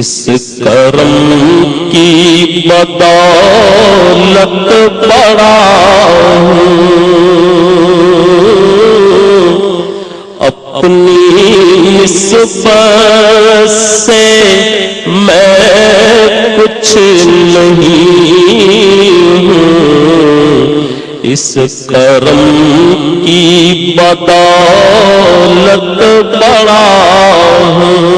اس کرم کی بدولت بڑا اپنی نسبت سے میں کچھ نہیں ہوں، اس کرم کی بدولت بڑا ہوں،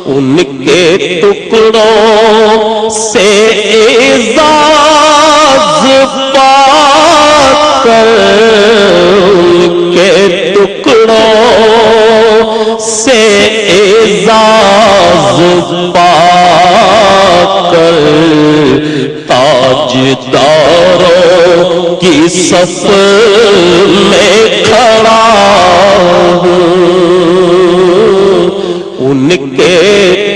ان کے ٹکڑوں سے اعزاز پا کر، ان کے ٹکڑوں سے اعزاز پا کر تاجداروں کی صف میں کھڑا ہوں، ان کے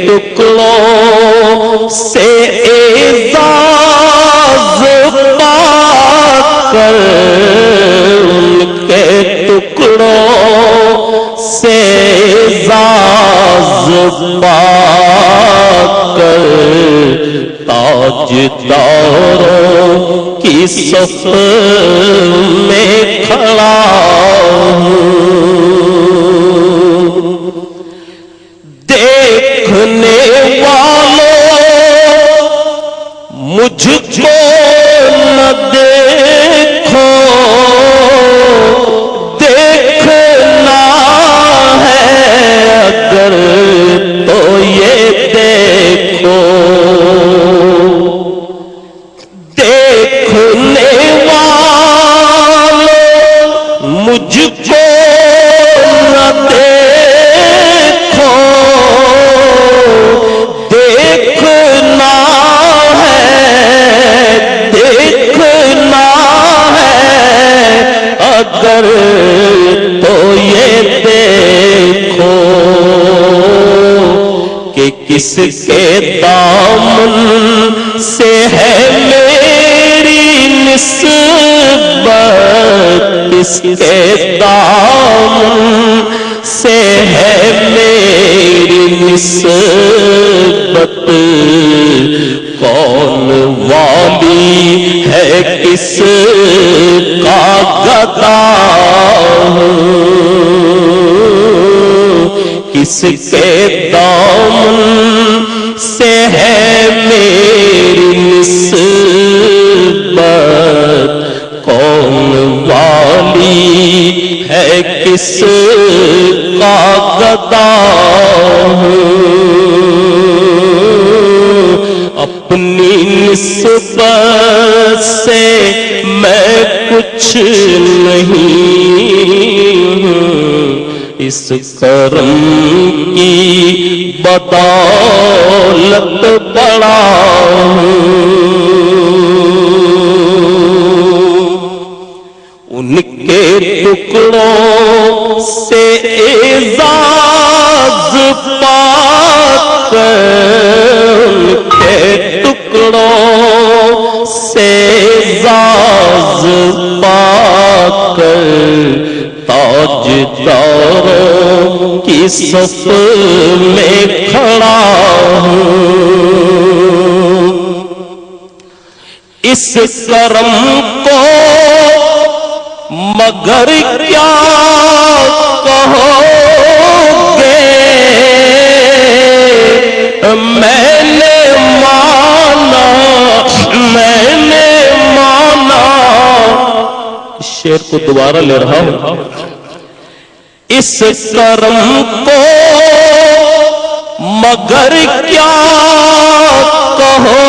ٹکڑوں سے اعزاز پا کر، ان کے ٹکڑوں سے اعزاز پا کر تاجداروں کی صف میں کھڑا ہوں، دیکھنے والوں مجھ کو نہ دیکھو، دیکھنا ہے اگر تو یہ دیکھو، دیکھنے والوں مجھ کو نہ دیکھو، دیکھنا ہے اگر تو یہ دیکھو کہ کس کے دامن سے ہے میری نسبت، کس کے دامن سے ہے میری نسبت، کون والی ہے کس کا گدا ہوں، کس کے دامن سے ہے میری نسبت، کون والی ہے کس کا گدا ہوں، اپنی نسبت سے میں کچھ نہیں ہوں، اس کرم کی بدولت بڑا ہوں، ان کے ٹکڑوں سے اعزاز پا کر، ان کے ٹکڑوں سے اعزاز پا کر تاجداروں کی صف میں کھڑا ہوں، اس کرم کو مگر کیا کہو گے، میں نے مانا شعر کو دوبارہ لے رہا ہوں، اس کرم کو مگر کیا کہو